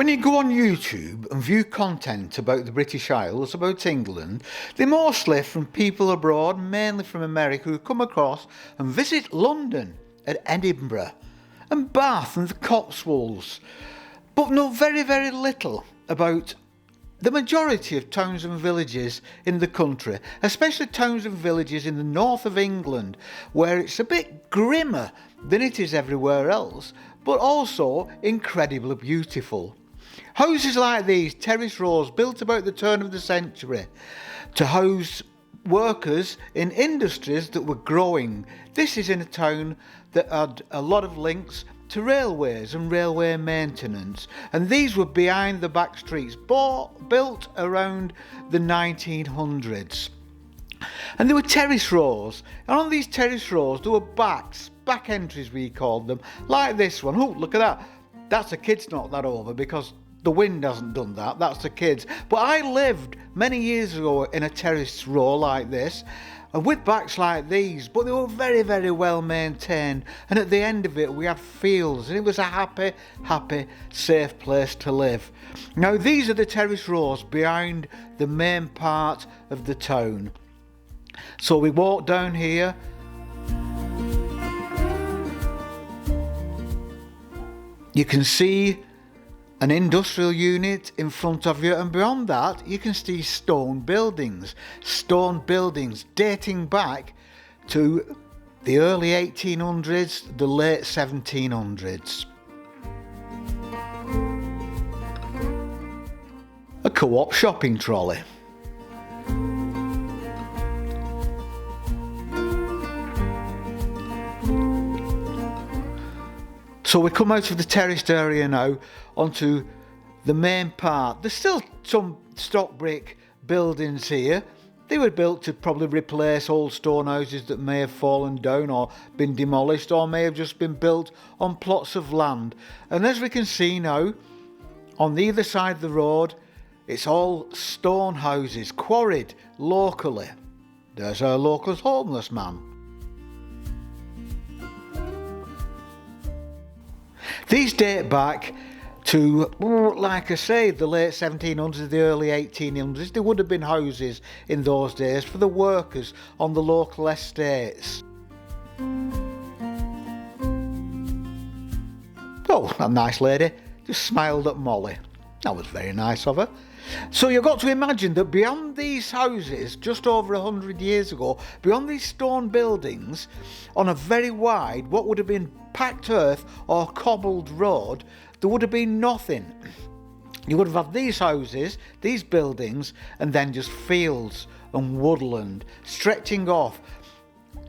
When you go on YouTube and view content about the British Isles, about England, they're mostly from people abroad, mainly from America, who come across and visit London and Edinburgh and Bath and the Cotswolds, but know very, very little about the majority of towns and villages in the country, especially towns and villages in the north of England, where it's a bit grimmer than it is everywhere else, but also incredibly beautiful. Houses like these, terrace rows built about the turn of the century to house workers in industries that were growing. This is in a town that had a lot of links to railways and railway maintenance, and these were behind the back streets, built around the 1900s. And there were terrace rows, and on these terrace rows there were back entries we called them, like this one. Oh, look at that. That's a kid's knocked that over because the wind hasn't done that. That's the kids. But I lived many years ago in a terrace row like this, and with backs like these, but they were very, very well maintained. And at the end of it, we had fields, and it was a happy, safe place to live. Now, these are the terrace rows behind the main part of the town. So we walk down here. You can see an industrial unit in front of you, and beyond that you can see stone buildings dating back to the early 1800s, the late 1700s. A co-op shopping trolley. So we come out of the terraced area now onto the main part. There's still some stock brick buildings here. They were built to probably replace old stone houses that may have fallen down or been demolished, or may have just been built on plots of land. And as we can see now, on the other side of the road, it's all stone houses, quarried locally. There's our local homeless man. These date back to, like I say, the late 1700s, the early 1800s. There would have been houses in those days for the workers on the local estates. Oh, a nice lady just smiled at Molly. That was very nice of her. So you've got to imagine that beyond these houses, just over 100 years ago, beyond these stone buildings, on a very wide, what would have been packed earth or cobbled road, there would have been nothing. You would have had these houses, these buildings, and then just fields and woodland stretching off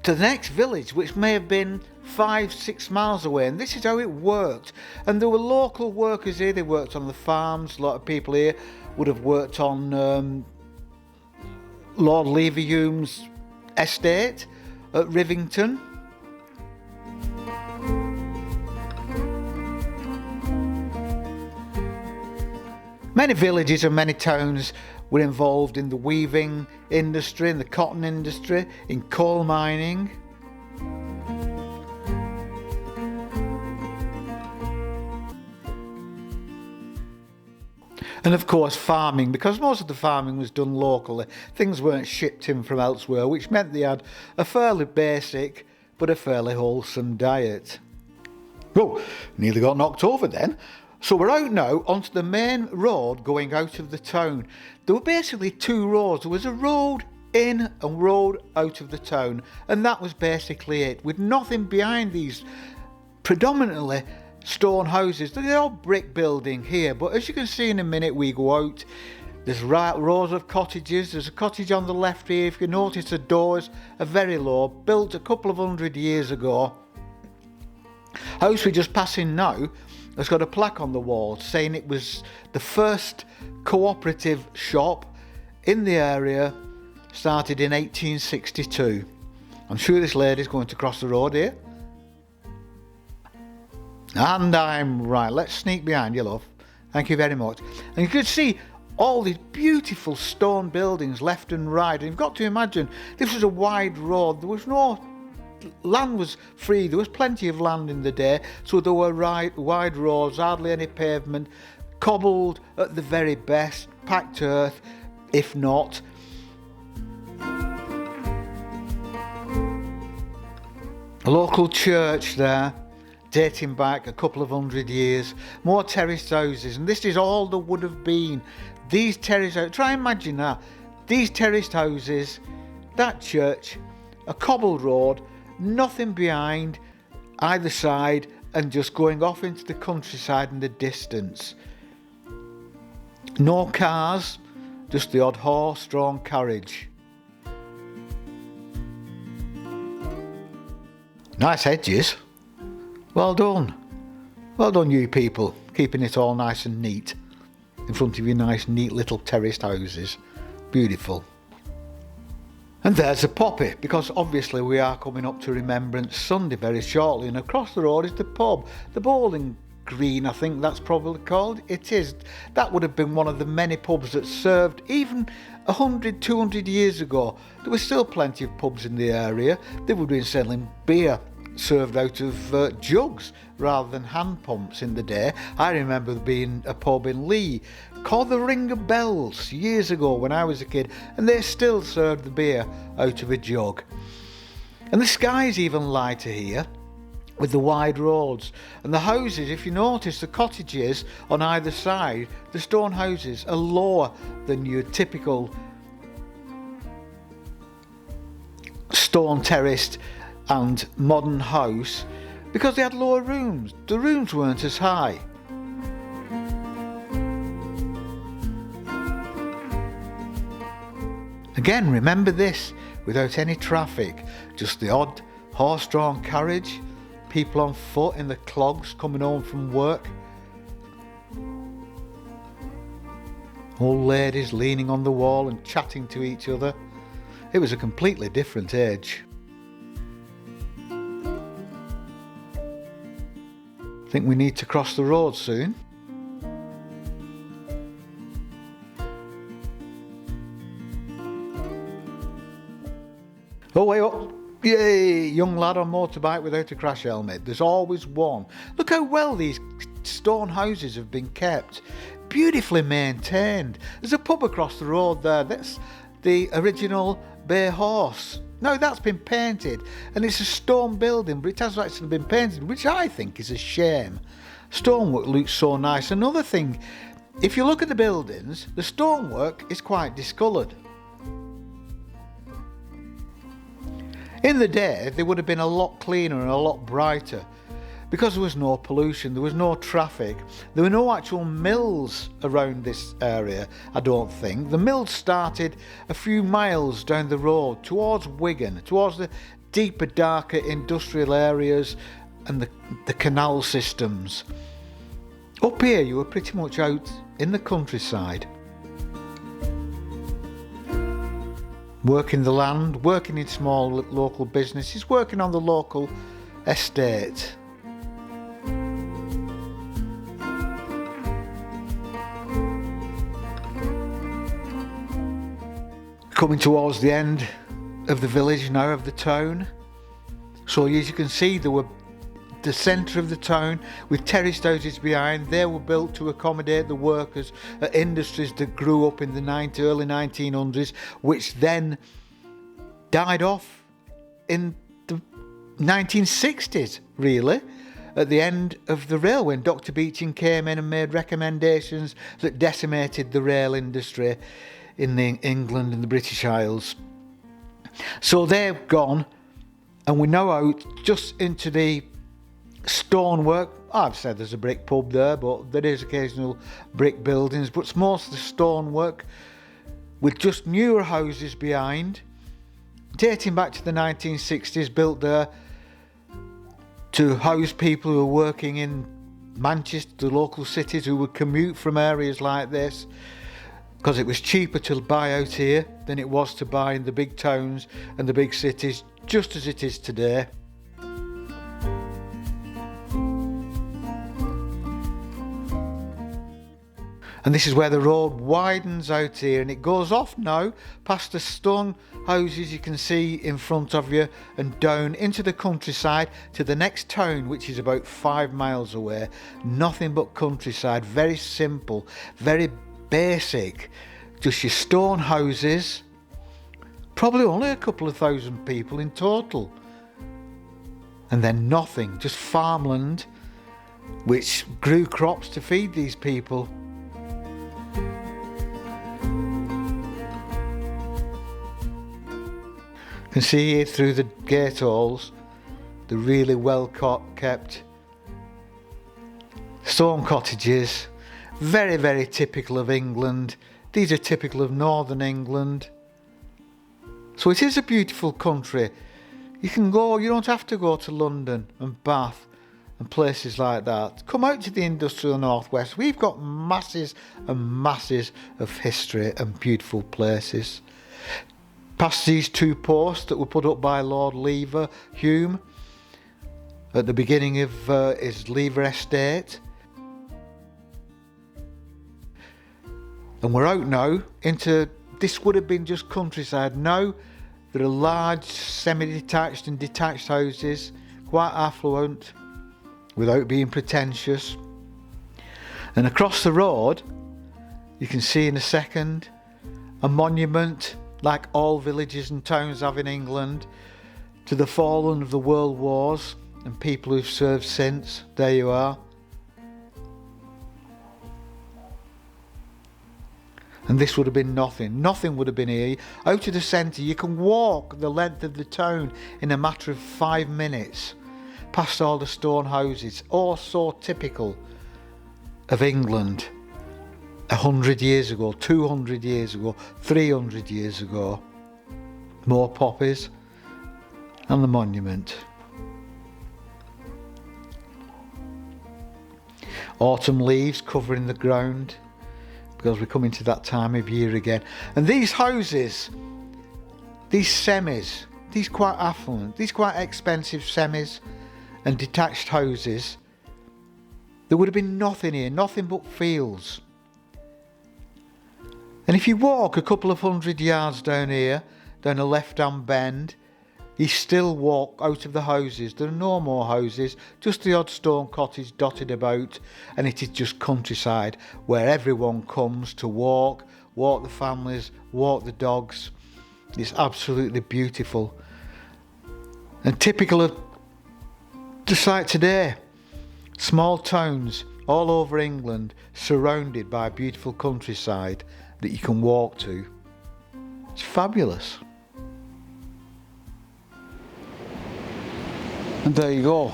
to the next village, which may have been 5-6 miles away. And this is how it worked. And there were local workers here. They worked on the farms. A lot of people here would have worked on Lord Leverhulme's estate at Rivington. Many villages and many towns were involved in the weaving industry, in the cotton industry, in coal mining. And of course farming, because most of the farming was done locally. Things weren't shipped in from elsewhere, which meant they had a fairly basic but a fairly wholesome diet. Oh, nearly got knocked over then. So we're out now onto the main road going out of the town. There were basically two roads. There was a road in and road out of the town, and that was basically it, with nothing behind these predominantly stone houses. They're all brick building here, but as you can see in a minute we go out, there's rows of cottages. There's a cottage on the left here. If you notice, the doors are very low, built a couple of 100 years ago. House we're just passing now has got a plaque on the wall saying it was the first cooperative shop in the area, started in 1862. I'm sure this lady's going to cross the road here. And I'm right. Let's sneak behind you, love. Thank you very much. And you can see all these beautiful stone buildings left and right. And you've got to imagine this was a wide road. There was no land, was free. There was plenty of land in the day, so there were wide roads, hardly any pavement, cobbled at the very best, packed earth, if not. A local church there, dating back a couple of 100 years, more terraced houses, and this is all there would have been. These terraced houses, try and imagine that, these terraced houses, that church, a cobbled road, nothing behind either side, and just going off into the countryside in the distance. No cars, just the odd horse-drawn carriage. Nice hedges. Well done. Well done, you people, keeping it all nice and neat in front of your nice, neat little terraced houses. Beautiful. And there's the poppy, because obviously we are coming up to Remembrance Sunday very shortly, and across the road is the pub, the Bowling Green, I think that's probably called. It is. That would have been one of the many pubs that served even 100, 200 years ago. There were still plenty of pubs in the area. They would have been selling beer served out of jugs rather than hand pumps in the day. I remember there being a pub in Lee called the Ring of Bells years ago when I was a kid, and they still served the beer out of a jug. And the sky's even lighter here with the wide roads, and the houses, if you notice, the cottages on either side, the stone houses are lower than your typical stone terraced and modern house, because they had lower rooms. The rooms weren't as high. Again, remember this, without any traffic, just the odd horse-drawn carriage, people on foot in the clogs coming home from work, old ladies leaning on the wall and chatting to each other. It was a completely different age. Think we need to cross the road soon. Oh, way up. Yay! Young lad on motorbike without a crash helmet. There's always one. Look how well these stone houses have been kept. Beautifully maintained. There's a pub across the road there. That's the original Bay Horse. Now that's been painted, and it's a stone building, but it has actually been painted, which I think is a shame. Stonework looks so nice. Another thing, if you look at the buildings, the stonework is quite discoloured. In the day, they would have been a lot cleaner and a lot brighter, because there was no pollution, there was no traffic, there were no actual mills around this area, I don't think. The mills started a few miles down the road towards Wigan, towards the deeper, darker industrial areas and the canal systems. Up here, you were pretty much out in the countryside. Working the land, working in small local businesses, working on the local estate. Coming towards the end of the village now, of the town. So as you can see, there were the centre of the town with terraced houses behind. They were built to accommodate the workers at industries that grew up in the early 1900s, which then died off in the 1960s, really, at the end of the rail, when Dr. Beeching came in and made recommendations that decimated the rail industry in England and the British Isles. So they've gone, and we're now out just into the stonework. I've said there's a brick pub there, but there is occasional brick buildings, but it's mostly stonework with just newer houses behind, dating back to the 1960s, built there to house people who are working in Manchester, the local cities, who would commute from areas like this, because it was cheaper to buy out here than it was to buy in the big towns and the big cities, just as it is today. And this is where the road widens out here, and it goes off now past the stone houses you can see in front of you and down into the countryside to the next town, which is about 5 miles away. Nothing but countryside, very simple, very basic, just your stone houses, probably only a couple of thousand people in total, and then nothing, just farmland which grew crops to feed these people. You can see here through the gate holes the really well kept stone cottages, very, very typical of England. These are typical of northern England. So it is a beautiful country. You can go, you don't have to go to London and Bath and places like that. Come out to the industrial northwest. We've got masses and masses of history and beautiful places. Past these two posts that were put up by Lord Leverhulme at the beginning of his Lever estate. And we're out now into, this would have been just countryside. Now there are large semi-detached and detached houses, quite affluent, without being pretentious. And across the road, you can see in a second, a monument, like all villages and towns have in England, to the fallen of the world wars and people who've served since. There you are. And this would have been nothing. Nothing would have been here. Out of the centre, you can walk the length of the town in a matter of 5 minutes, past all the stone houses, all so typical of England 100 years ago, 200 years ago, 300 years ago. More poppies and the monument. Autumn leaves covering the ground, because we're coming to that time of year again. And these houses, these semis, these quite affluent, these quite expensive semis and detached houses, there would have been nothing here, nothing but fields. And if you walk a couple of 100 yards down here, down a left-hand bend, you still walk out of the houses. There are no more houses, just the odd stone cottage dotted about, and it is just countryside where everyone comes to walk the families, walk the dogs. It's absolutely beautiful. And typical of just like today, small towns all over England surrounded by beautiful countryside that you can walk to. It's fabulous. And there you go,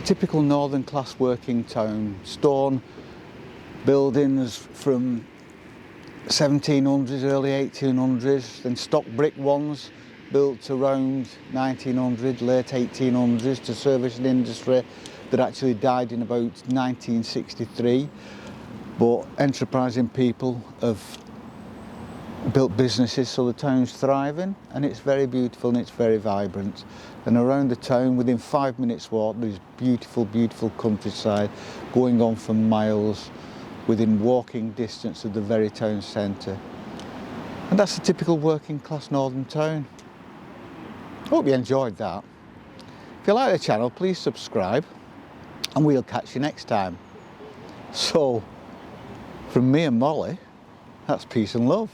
typical northern class working town. Stone buildings from 1700s, early 1800s, then stock brick ones built around 1900, late 1800s to service an industry that actually died in about 1963. But enterprising people have built businesses so the town's thriving, and it's very beautiful and it's very vibrant. And around the town, within 5 minutes walk, there's beautiful, beautiful countryside going on for miles within walking distance of the very town centre. And that's a typical working class northern town. Hope you enjoyed that. If you like the channel, please subscribe and we'll catch you next time. So, from me and Molly, that's peace and love.